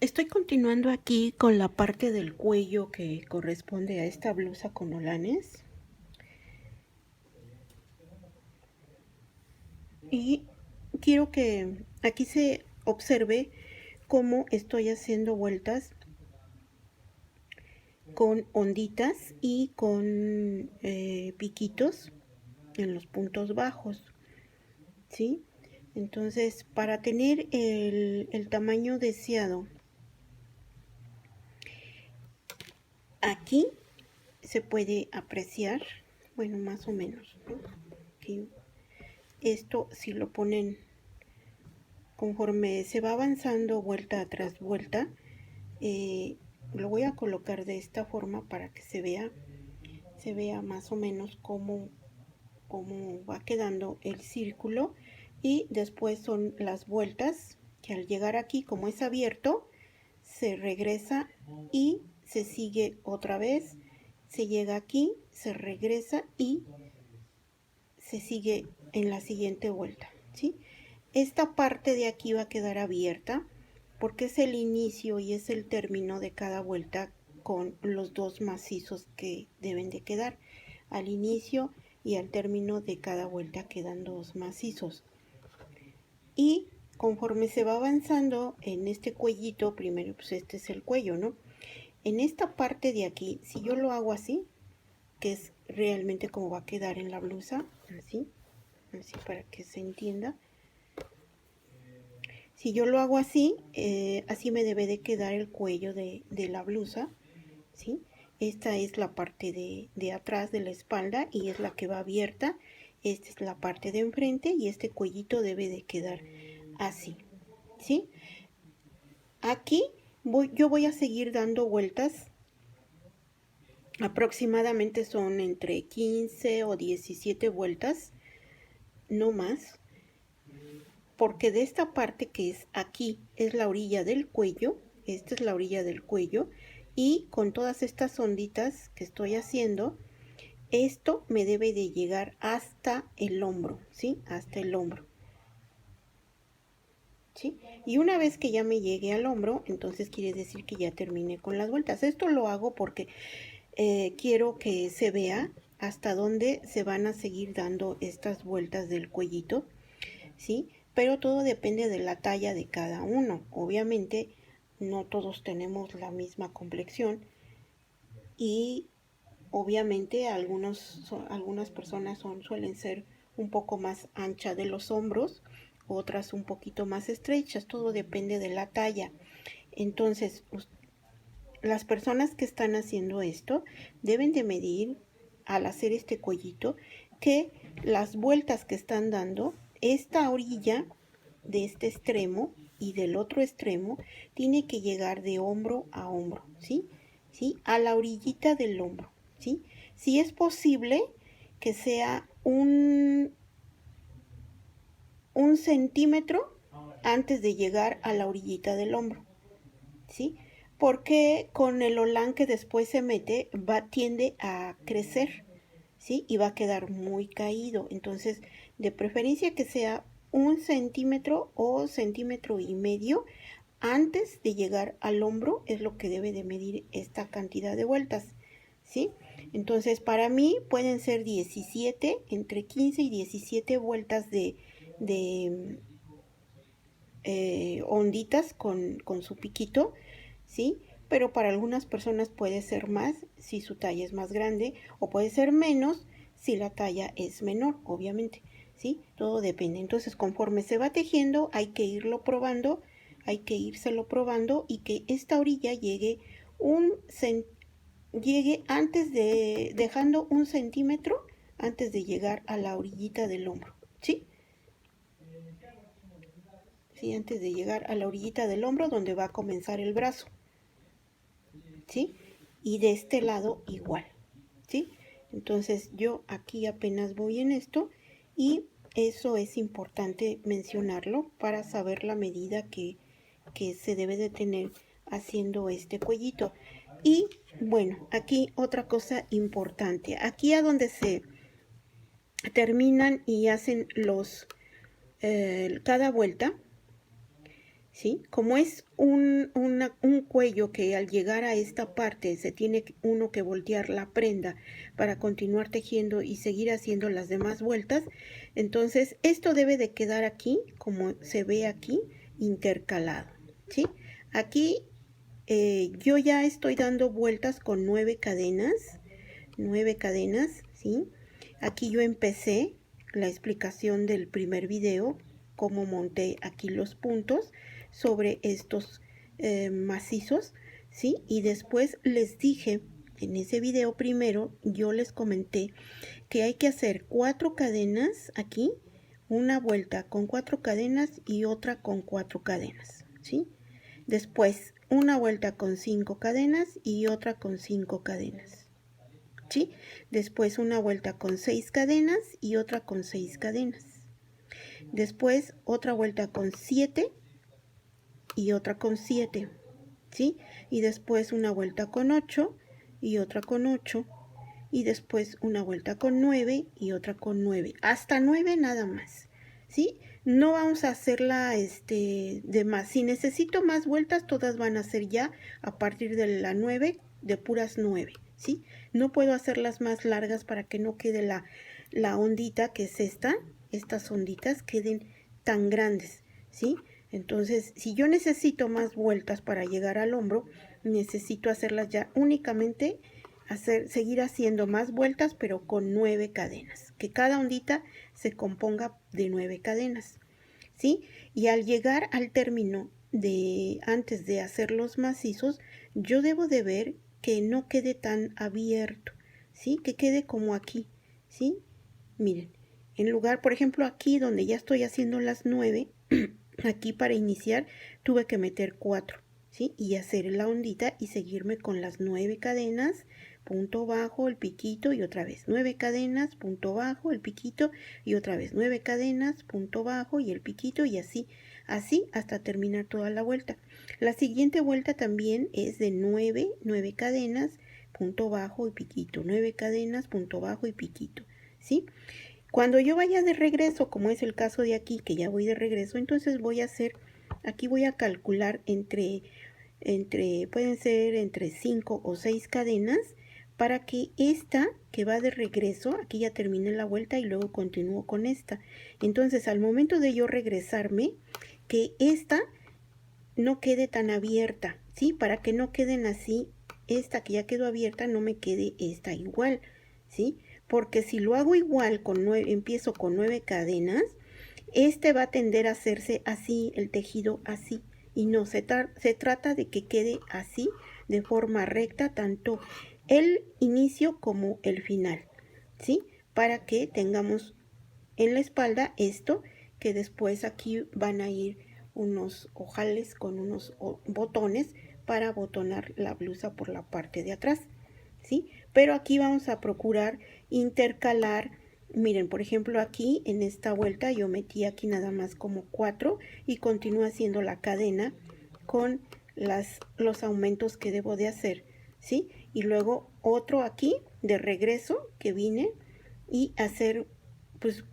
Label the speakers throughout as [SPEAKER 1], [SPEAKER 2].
[SPEAKER 1] Estoy continuando aquí con la parte del cuello que corresponde a esta blusa con holanes. Y quiero que aquí se observe cómo estoy haciendo vueltas con onditas y con piquitos en los puntos bajos, ¿sí? Entonces, para tener el tamaño deseado, aquí se puede apreciar, bueno, más o menos, ¿no? Aquí, esto si lo ponen conforme se va avanzando vuelta tras vuelta, lo voy a colocar de esta forma para que se vea más o menos cómo va quedando el círculo. Y después son las vueltas que al llegar aquí, como es abierto, se regresa y se sigue otra vez, se llega aquí, se regresa y se sigue en la siguiente vuelta, ¿sí? Esta parte de aquí va a quedar abierta porque es el inicio y es el término de cada vuelta con los dos macizos que deben de quedar. Al inicio y al término de cada vuelta quedan dos macizos. Y conforme se va avanzando en este cuellito, primero pues este es el cuello, ¿no? En esta parte de aquí, si yo lo hago así, que es realmente como va a quedar en la blusa, así para que se entienda. Si yo lo hago así, así me debe de quedar el cuello de la blusa, ¿sí? Esta es la parte de atrás de la espalda y es la que va abierta. Esta es la parte de enfrente y este cuellito debe de quedar así, ¿sí? Aquí yo voy a seguir dando vueltas. Aproximadamente son entre 15 o 17 vueltas, no más. Porque de esta parte que es aquí es la orilla del cuello, esta es la orilla del cuello, y con todas estas onditas que estoy haciendo, esto me debe de llegar hasta el hombro, ¿sí? Hasta el hombro, ¿sí? Y una vez que ya me llegue al hombro, entonces quiere decir que ya terminé con las vueltas. Esto lo hago porque quiero que se vea hasta dónde se van a seguir dando estas vueltas del cuellito, ¿sí? Pero todo depende de la talla de cada uno. Obviamente no todos tenemos la misma complexión y obviamente algunas personas suelen ser un poco más ancha de los hombros, otras un poquito más estrechas, todo depende de la talla. Entonces, las personas que están haciendo esto deben de medir al hacer este cuellito que las vueltas que están dando, esta orilla de este extremo y del otro extremo tiene que llegar de hombro a hombro, ¿sí? ¿Sí? A la orillita del hombro, ¿sí? Si es posible que sea un centímetro antes de llegar a la orillita del hombro, ¿sí? Porque con el holán que después se mete tiende a crecer, ¿sí? Y va a quedar muy caído. Entonces, de preferencia que sea un centímetro o centímetro y medio antes de llegar al hombro es lo que debe de medir esta cantidad de vueltas, ¿sí? Entonces, para mí pueden ser 17, entre 15 y 17 vueltas de onditas con su piquito, ¿sí? Pero para algunas personas puede ser más si su talla es más grande o puede ser menos si la talla es menor, obviamente, ¿sí? Todo depende. Entonces, conforme se va tejiendo, hay que irlo probando, hay que írselo probando y que esta orilla llegue antes de, dejando un centímetro antes de llegar a la orillita del hombro, ¿sí? ¿Sí? Antes de llegar a la orillita del hombro donde va a comenzar el brazo, ¿sí? Y de este lado igual, ¿sí? Entonces yo aquí apenas voy en esto y eso es importante mencionarlo para saber la medida que se debe de tener haciendo este cuellito. Y bueno, aquí otra cosa importante, aquí a donde se terminan y hacen cada vuelta, ¿sí? Como es un cuello que al llegar a esta parte se tiene uno que voltear la prenda para continuar tejiendo y seguir haciendo las demás vueltas, entonces esto debe de quedar aquí, como se ve aquí, intercalado, ¿sí? Aquí yo ya estoy dando vueltas con 9 cadenas, ¿sí? Aquí yo empecé la explicación del primer video, cómo monté aquí los puntos sobre estos macizos, ¿sí? Y después les dije, en ese video primero, yo les comenté que hay que hacer 4 cadenas aquí, una vuelta con 4 cadenas y otra con 4 cadenas, ¿sí? Después una vuelta con 5 cadenas y otra con 5 cadenas, ¿sí? Después una vuelta con 6 cadenas y otra con 6 cadenas. Después otra vuelta con 7 y otra con 7, ¿sí? Y después una vuelta con 8 y otra con 8. Y después una vuelta con 9 y otra con 9. Hasta 9 nada más, ¿sí? No vamos a hacerla de más. Si necesito más vueltas, todas van a ser ya a partir de la 9, de puras 9, ¿sí? No puedo hacerlas más largas para que no quede la ondita que es estas onditas queden tan grandes, ¿sí? Entonces, si yo necesito más vueltas para llegar al hombro, necesito hacerlas ya únicamente seguir haciendo más vueltas, pero con 9 cadenas, que cada ondita se componga de 9 cadenas, ¿sí? Y al llegar al término de antes de hacer los macizos, yo debo de ver que no quede tan abierto, ¿sí? Que quede como aquí, ¿sí? Miren, en lugar, por ejemplo, aquí donde ya estoy haciendo las 9, aquí para iniciar tuve que meter 4, ¿sí? Y hacer la ondita y seguirme con las 9 cadenas, punto bajo, el piquito y otra vez 9 cadenas, punto bajo, el piquito y otra vez 9 cadenas, punto bajo y el piquito y así hasta terminar toda la vuelta. La siguiente vuelta también es de 9 cadenas, punto bajo y piquito, 9 cadenas, punto bajo y piquito, ¿sí? Cuando yo vaya de regreso, como es el caso de aquí, que ya voy de regreso, entonces voy a hacer, aquí voy a calcular pueden ser entre 5 o 6 cadenas, para que esta que va de regreso, aquí ya terminé la vuelta y luego continúo con esta. Entonces, al momento de yo regresarme, que esta no quede tan abierta, ¿sí? Para que no queden así, esta que ya quedó abierta, no me quede esta igual, ¿sí? Porque si lo hago igual, empiezo con 9 cadenas, va a tender a hacerse así, el tejido así. Y no, se trata de que quede así, de forma recta, tanto el inicio como el final, ¿sí? Para que tengamos en la espalda esto, que después aquí van a ir unos ojales con unos botones para botonar la blusa por la parte de atrás, ¿sí? Pero aquí vamos a procurar intercalar. Miren, por ejemplo, aquí en esta vuelta yo metí aquí nada más como 4 y continúo haciendo la cadena con los aumentos que debo de hacer, ¿sí? Y luego otro aquí de regreso que vine y hacer pues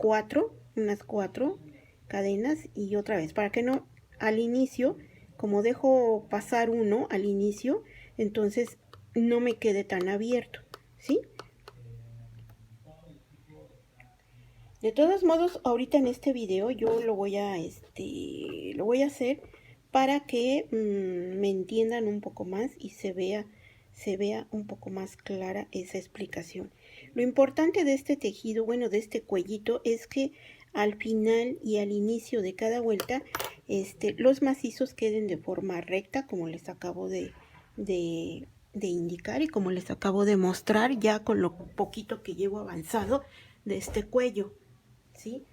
[SPEAKER 1] unas 4 cadenas y otra vez, para que no al inicio, como dejo pasar uno al inicio, entonces no me quede tan abierto, ¿sí? De todos modos, ahorita en este video yo lo voy a hacer para que me entiendan un poco más y se vea un poco más clara esa explicación. Lo importante de este tejido, bueno, de este cuellito, es que al final y al inicio de cada vuelta, los macizos queden de forma recta, como les acabo de indicar y como les acabo de mostrar ya con lo poquito que llevo avanzado de este cuello, ¿sí?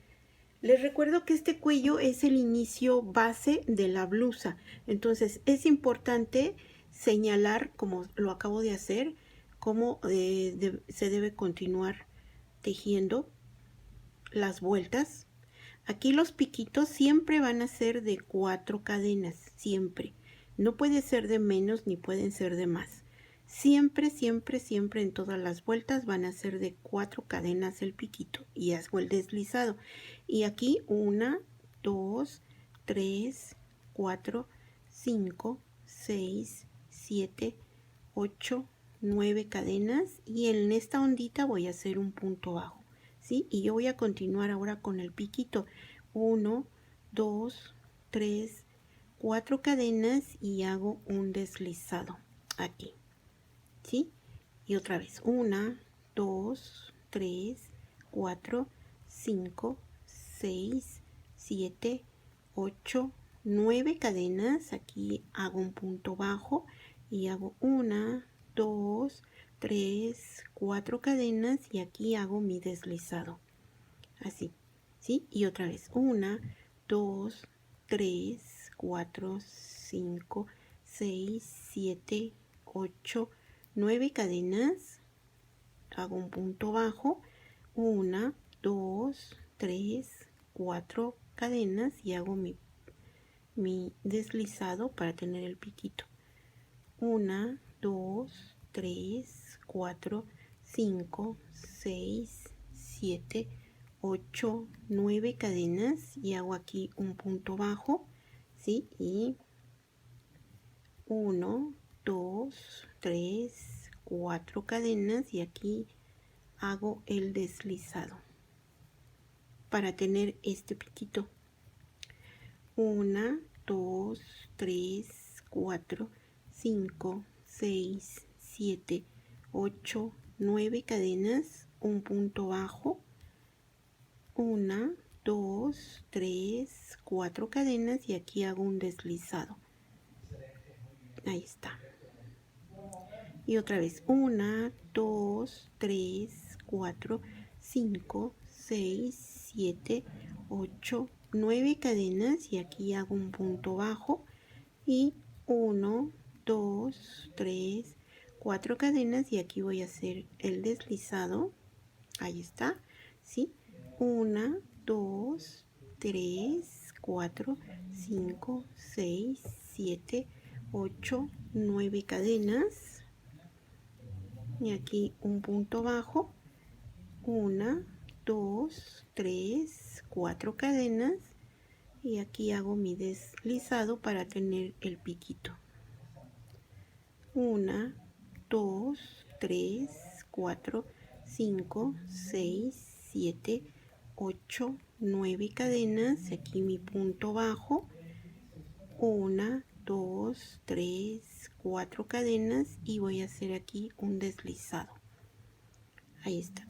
[SPEAKER 1] Les recuerdo que este cuello es el inicio base de la blusa, entonces es importante señalar, como lo acabo de hacer, cómo se debe continuar tejiendo las vueltas. Aquí los piquitos siempre van a ser de 4 cadenas, siempre. No puede ser de menos ni pueden ser de más. Siempre, siempre, siempre en todas las vueltas van a ser de 4 cadenas el piquito y hago el deslizado. Y aquí 1, 2, 3, 4, 5, 6, 7, 8, 9 cadenas y en esta ondita voy a hacer un punto bajo, ¿sí? Y yo voy a continuar ahora con el piquito. 1, 2, 3, 4 cadenas y hago un deslizado aquí, ¿sí? Y otra vez, 1, 2, 3, 4, 5, 6, 7, 8, 9 cadenas. Aquí hago un punto bajo y hago 1, 2, 3, 4 cadenas y aquí hago mi deslizado. Así, ¿sí? Y otra vez, 1, 2, 3, 4, 5, 6, 7, 8, 9 cadenas. Hago un punto bajo, 1, 2, 3, 4 cadenas y hago mi deslizado para tener el piquito. 1, 2, 3, 4, 5, 6, 7, 8, 9 cadenas y hago aquí un punto bajo, ¿sí? Y 1, 2, 3, 4 cadenas y aquí hago el deslizado para tener este piquito. 1, 2, 3, 4, 5, 6, 7, 8, 9 cadenas, un punto bajo, 1, 2, 3, 4 cadenas y aquí hago un deslizado. Ahí está. Y otra vez, 1, 2, 3, 4, 5, 6, 7, 8, 9 cadenas y aquí hago un punto bajo y 1, 2, 3, 4 cadenas y aquí voy a hacer el deslizado. Ahí está, ¿sí? 1, 2, 3, 4, 5, 6, 7, 8, 9 cadenas y aquí un punto bajo, 1, 2, 3, 4 cadenas y aquí hago mi deslizado para tener el piquito. 1, 2, 3, 4, 5, 6, 7, 8, 9 cadenas, aquí mi punto bajo, 1, 2, 3, 4 cadenas y voy a hacer aquí un deslizado. Ahí está.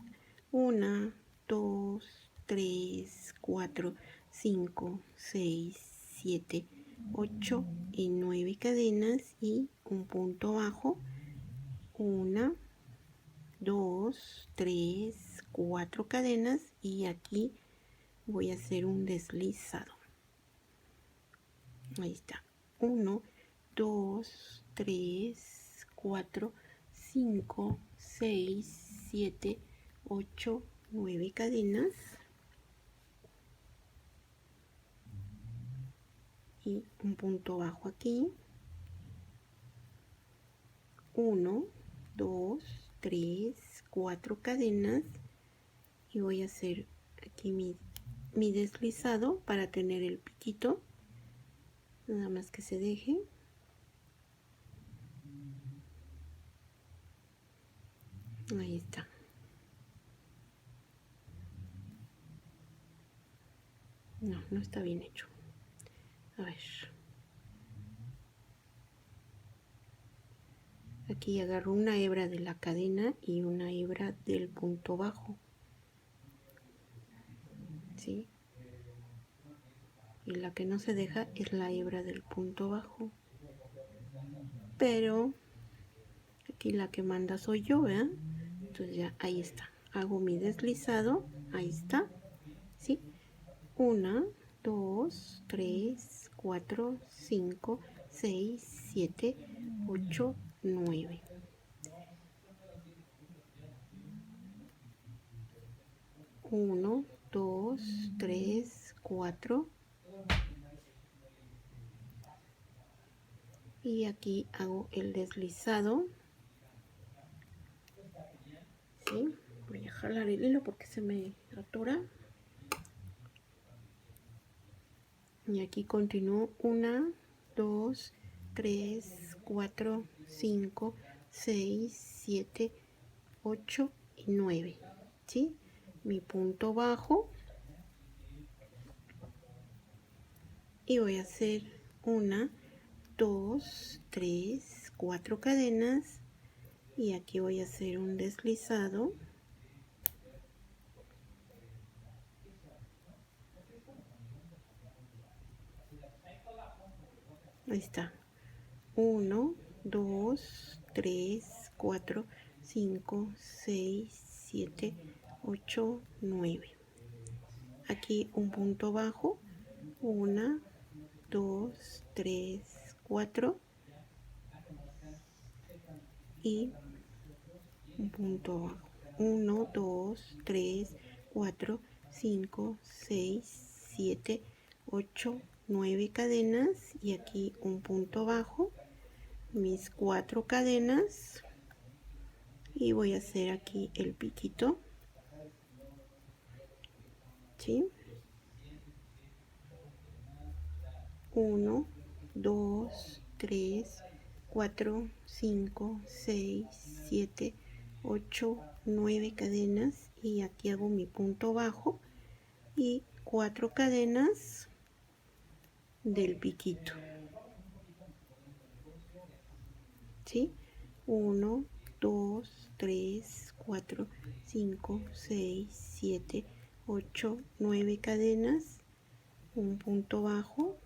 [SPEAKER 1] 1, 2, 3, 4, 5, 6, 7, 8 y 9 cadenas y un punto bajo. 1, 2, 3, 4 cadenas y aquí voy a hacer un deslizado. Ahí está. 1, 2, 3, 4, 5, 6, 7, 8, 9 cadenas y un punto bajo aquí. 1, 2, 3, 4 cadenas y voy a hacer aquí mi deslizado para tener el piquito. Nada más que se deje. Ahí está. No, no está bien hecho. A ver. Aquí agarro una hebra de la cadena y una hebra del punto bajo. ¿Sí? Y la que no se deja es la hebra del punto bajo. Pero aquí la que manda soy yo, ¿verdad? Entonces ya ahí está. Hago mi deslizado. Ahí está. ¿Sí? 1, 2, 3, 4, 5, 6, 7, 8, 9. 1, 2, 3, 4. Y aquí hago el deslizado. ¿Sí? Voy a jalar el hilo porque se me atora. y aquí continúo 1, 2, 3, 4, 5, 6, 7, 8 y 9, ¿sí? Mi punto bajo y voy a hacer 1, 2, 3, 4 cadenas y aquí voy a hacer un deslizado. Ahí está. 1, 2, 3, 4, 5, 6, 7, 8, 9. Aquí un punto bajo. 1, 2, 3, 4 y un punto bajo. 1, 2, 3, 4, 5, 6, 7, 8, 9 cadenas y aquí un punto bajo. Mis 4 cadenas y voy a hacer aquí el piquito, ¿sí? 1, 2, 3, 4, 5, 6, 7, 8, 9 cadenas y aquí hago mi punto bajo y 4 cadenas del piquito, ¿sí? 1, 2, 3, 4, 5, 6, 7, 8, 9 cadenas, un punto bajo,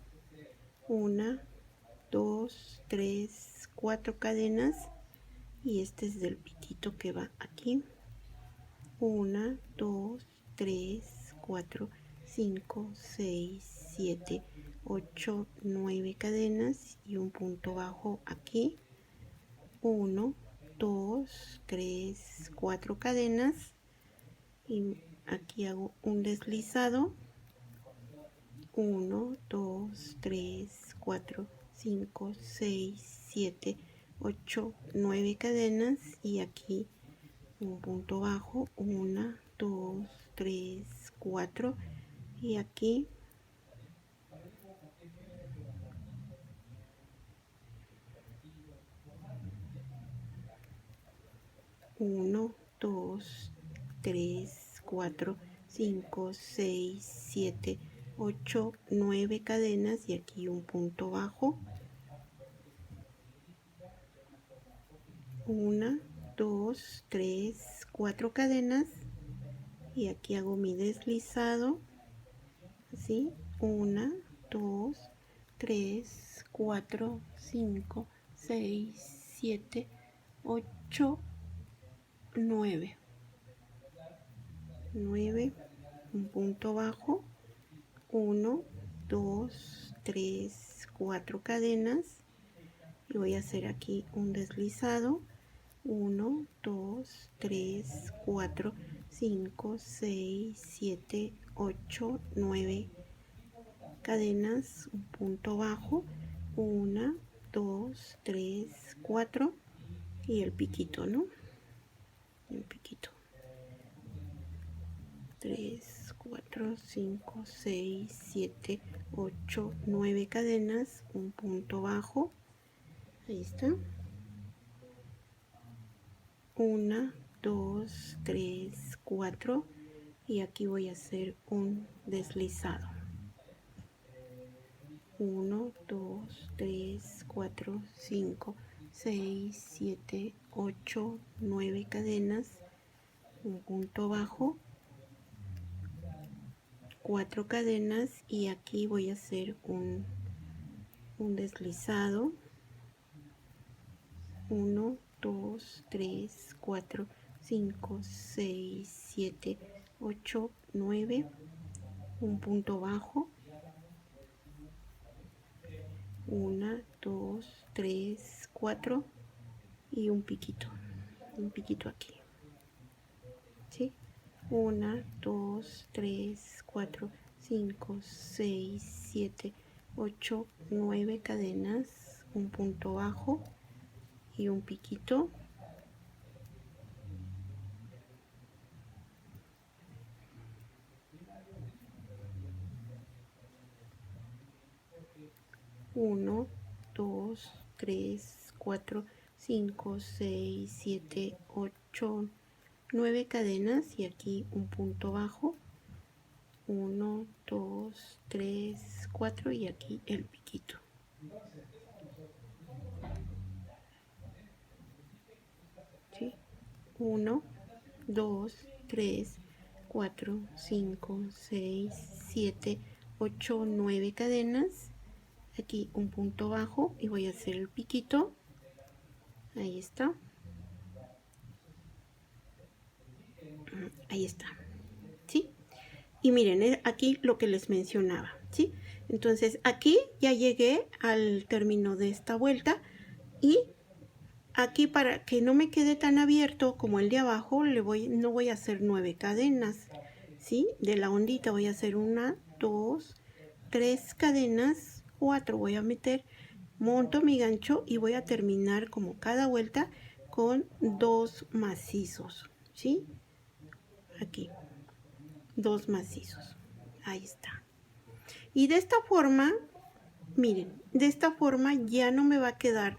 [SPEAKER 1] 1, 2, 3, 4 cadenas y este es del piquito que va aquí. 1, 2, 3, 4, 5, 6, 7, 8, 9 cadenas y un punto bajo aquí. 1, 2, 3, 4 cadenas y aquí hago un deslizado. 1, 2, 3, 4, 5, 6, 7, 8, 9 cadenas y aquí un punto bajo. 1, 2, 3, 4 y aquí 1, 2, 3, 4, 5, 6, 7, 8, 9 cadenas y aquí un punto bajo. 1, 2, 3, 4 cadenas y aquí hago mi deslizado, así. 1, 2, 3, 4, 5, 6, 7, 8, 9. 9, un punto bajo. 1, 2, 3, 4 cadenas y voy a hacer aquí un deslizado. 1, 2, 3, 4, 5, 6, 7, 8, 9 cadenas, un punto bajo. 1, 2, 3, 4 y el piquito, ¿no? El piquito. 3, 4, 5, 6, 7, 8, 9 cadenas, un punto bajo. Ahí está. 1, 2, 3, 4 y aquí voy a hacer un deslizado. 1, 2, 3, 4, 5, 6, 7, 8, 9 cadenas, un punto bajo, 4 cadenas y aquí voy a hacer un deslizado. 1, 2, 3, 4, 5, 6, 7, 8, 9, un punto bajo. 1, 2, 3, 4 y un piquito aquí, ¿sí? 1, 2, 3, 4, 5, 6, 7, 8, 9 cadenas, un punto bajo y un piquito. 1, 2, 3, 4, 5, 6, 7, 8, 9 cadenas y aquí un punto bajo. 1, 2, 3, 4 y aquí el piquito. ¿Sí? 1, 2, 3, 4, 5, 6, 7, 8, 9 cadenas. Aquí un punto bajo y voy a hacer el piquito. Ahí está. Ahí está. ¿Sí? Y miren, aquí lo que les mencionaba, ¿sí? Entonces aquí ya llegué al término de esta vuelta y aquí para que no me quede tan abierto como el de abajo, no voy a hacer 9 cadenas, ¿sí? De la ondita voy a hacer 1, 2, 3 cadenas, 4 voy a meter, monto mi gancho y voy a terminar como cada vuelta con 2 macizos, ¿sí? Aquí, 2 macizos, ahí está. Y de esta forma, miren, de esta forma ya no me va a quedar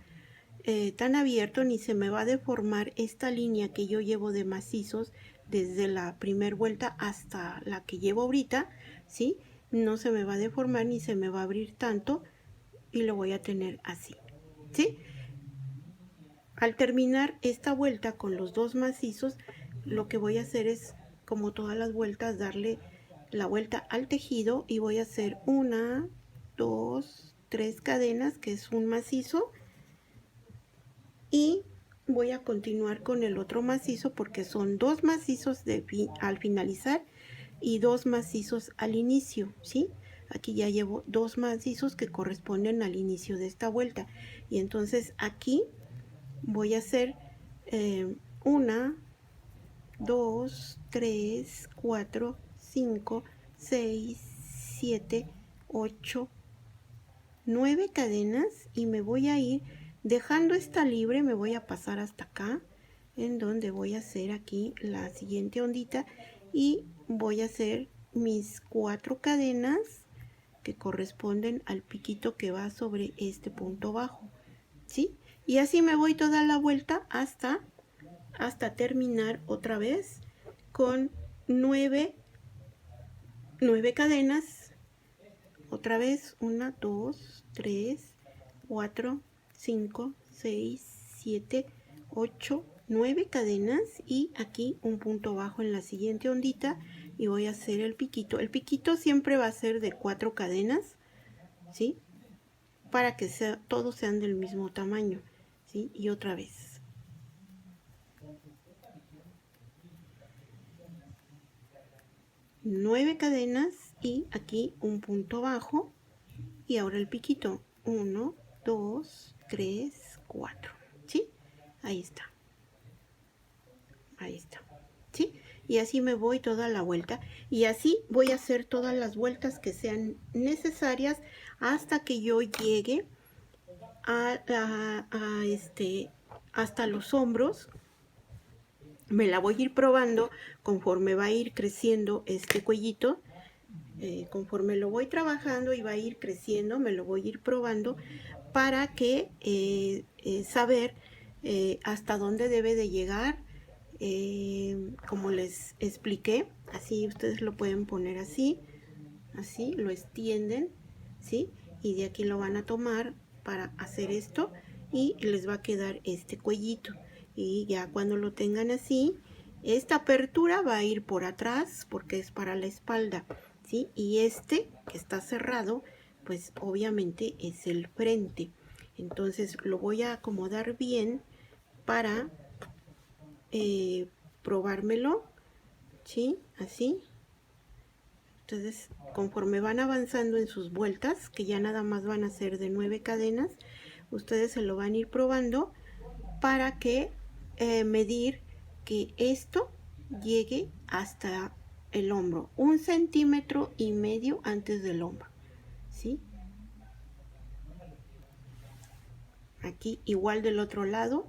[SPEAKER 1] tan abierto ni se me va a deformar esta línea que yo llevo de macizos desde la primera vuelta hasta la que llevo ahorita, ¿sí? No se me va a deformar ni se me va a abrir tanto y lo voy a tener así, ¿sí? Al terminar esta vuelta con los 2 macizos, lo que voy a hacer es, como todas las vueltas, darle la vuelta al tejido y voy a hacer 1, 2, 3 cadenas, que es un macizo, y voy a continuar con el otro macizo porque son 2 macizos al finalizar y 2 macizos al inicio, ¿sí? Aquí ya llevo 2 macizos que corresponden al inicio de esta vuelta y entonces aquí voy a hacer 1, 2, 3, 4, 5, 6, 7, 8, 9 cadenas y me voy a ir dejando esta libre, me voy a pasar hasta acá en donde voy a hacer aquí la siguiente ondita y voy a hacer mis 4 cadenas que corresponden al piquito que va sobre este punto bajo, ¿sí? Y así me voy toda la vuelta hasta terminar otra vez con 9 cadenas. Otra vez 1, 2, 3, 4, 5, 6, 7, 8, 9 cadenas y aquí un punto bajo en la siguiente ondita y voy a hacer el piquito. El piquito siempre va a ser de 4 cadenas, ¿sí? Para que todos sean del mismo tamaño, ¿sí? Y otra vez. Nueve cadenas y aquí un punto bajo y ahora el piquito. 1, 2, 3, 4, ¿sí? Ahí está. Ahí está, ¿sí? Y así me voy toda la vuelta y así voy a hacer todas las vueltas que sean necesarias hasta que yo llegue hasta los hombros. Me la voy a ir probando conforme va a ir creciendo este cuellito. Conforme lo voy trabajando y va a ir creciendo, me lo voy a ir probando para que saber hasta dónde debe de llegar. Como les expliqué, así ustedes lo pueden poner así, lo extienden, ¿sí? Y de aquí lo van a tomar para hacer esto y les va a quedar este cuellito. Y ya cuando lo tengan así, esta apertura va a ir por atrás porque es para la espalda, ¿sí? Y este que está cerrado, pues obviamente es el frente. Entonces lo voy a acomodar bien para probármelo, ¿sí? Así. Entonces, conforme van avanzando en sus vueltas, que ya nada más van a ser de 9 cadenas, ustedes se lo van a ir probando para que medir que esto llegue hasta el hombro, 1,5 centímetros antes del hombro, ¿sí? Aquí igual del otro lado,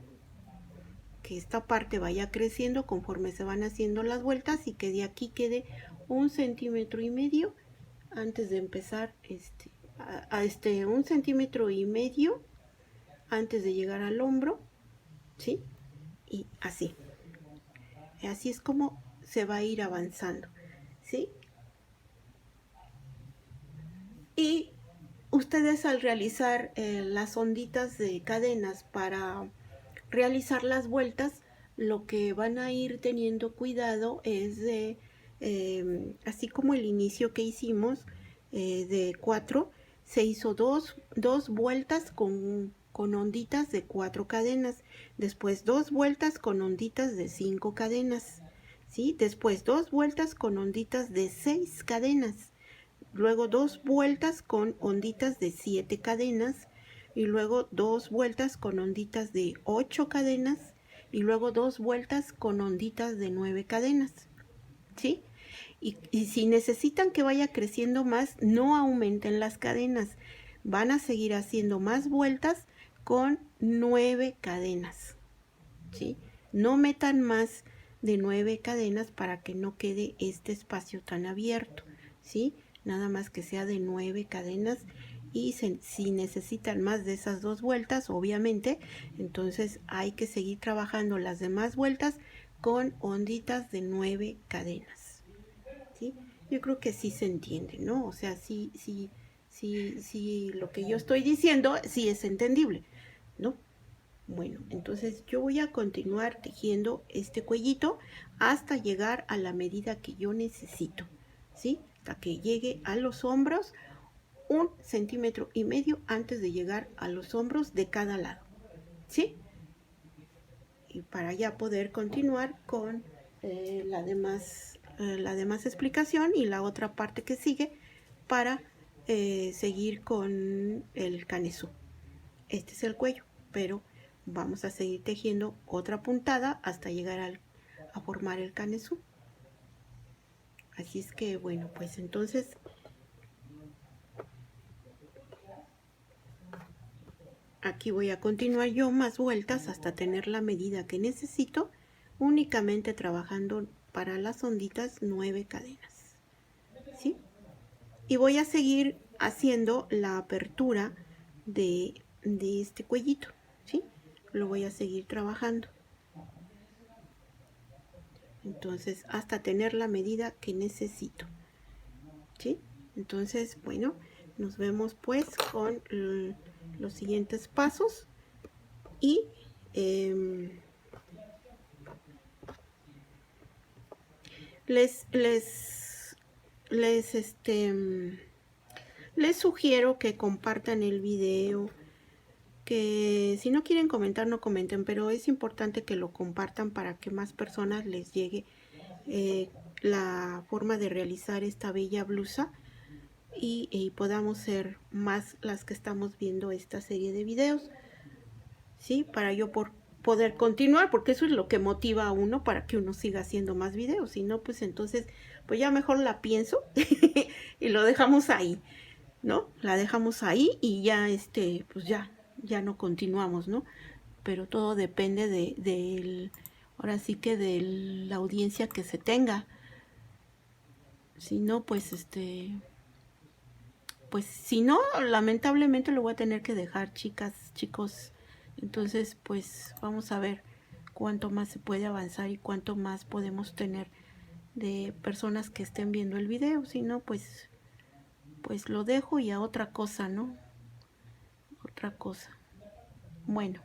[SPEAKER 1] que esta parte vaya creciendo conforme se van haciendo las vueltas y que de aquí quede 1,5 centímetros antes de empezar 1,5 centímetros antes de llegar al hombro, ¿sí? Y así. Así es como se va a ir avanzando, ¿sí? Y ustedes al realizar las onditas de cadenas para realizar las vueltas, lo que van a ir teniendo cuidado es de, así como el inicio que hicimos de 4, se hizo dos vueltas con onditas de 4 cadenas, después 2 vueltas con onditas de 5 cadenas, ¿sí? Después 2 vueltas con onditas de 6 cadenas, luego 2 vueltas con onditas de 7 cadenas, y luego 2 vueltas con onditas de 8 cadenas, y luego 2 vueltas con onditas de 9 cadenas, ¿sí? Y si necesitan que vaya creciendo más, no aumenten las cadenas, van a seguir haciendo más vueltas con 9 cadenas, ¿sí? No metan más de 9 cadenas para que no quede este espacio tan abierto, ¿sí? Nada más que sea de 9 cadenas, y si necesitan más de esas 2 vueltas, obviamente, entonces hay que seguir trabajando las demás vueltas con onditas de 9 cadenas, ¿sí? Yo creo que sí se entiende, ¿no? O sea, sí, lo que yo estoy diciendo sí es entendible, ¿no? Bueno, entonces yo voy a continuar tejiendo este cuellito hasta llegar a la medida que yo necesito, ¿sí? Hasta que llegue a los hombros, 1,5 centímetros antes de llegar a los hombros de cada lado, ¿sí? Y para ya poder continuar con la demás explicación y la otra parte que sigue para seguir con el canesú. Este es el cuello, pero vamos a seguir tejiendo otra puntada hasta llegar a formar el canesú. Así es que bueno, pues entonces aquí voy a continuar yo más vueltas hasta tener la medida que necesito, únicamente trabajando para las onditas 9 cadenas, ¿sí? Y voy a seguir haciendo la apertura de este cuellito, ¿sí? Lo voy a seguir trabajando. Entonces, hasta tener la medida que necesito, ¿sí? Entonces, bueno, nos vemos pues con los siguientes pasos y les sugiero que compartan el video, que si no quieren comentar, no comenten, pero es importante que lo compartan para que más personas les llegue la forma de realizar esta bella blusa y podamos ser más las que estamos viendo esta serie de videos, ¿sí? Para yo poder continuar, porque eso es lo que motiva a uno para que uno siga haciendo más videos. Si no, pues entonces, pues ya mejor la pienso y lo dejamos ahí, ¿no? La dejamos ahí y ya, pues ya no continuamos, ¿no? Pero todo depende ahora sí que de la audiencia que se tenga. Si no, pues si no, lamentablemente lo voy a tener que dejar, chicas, chicos. Entonces, pues vamos a ver cuánto más se puede avanzar y cuánto más podemos tener de personas que estén viendo el video. Si no, pues lo dejo y a otra cosa, ¿no? Otra cosa. Bueno.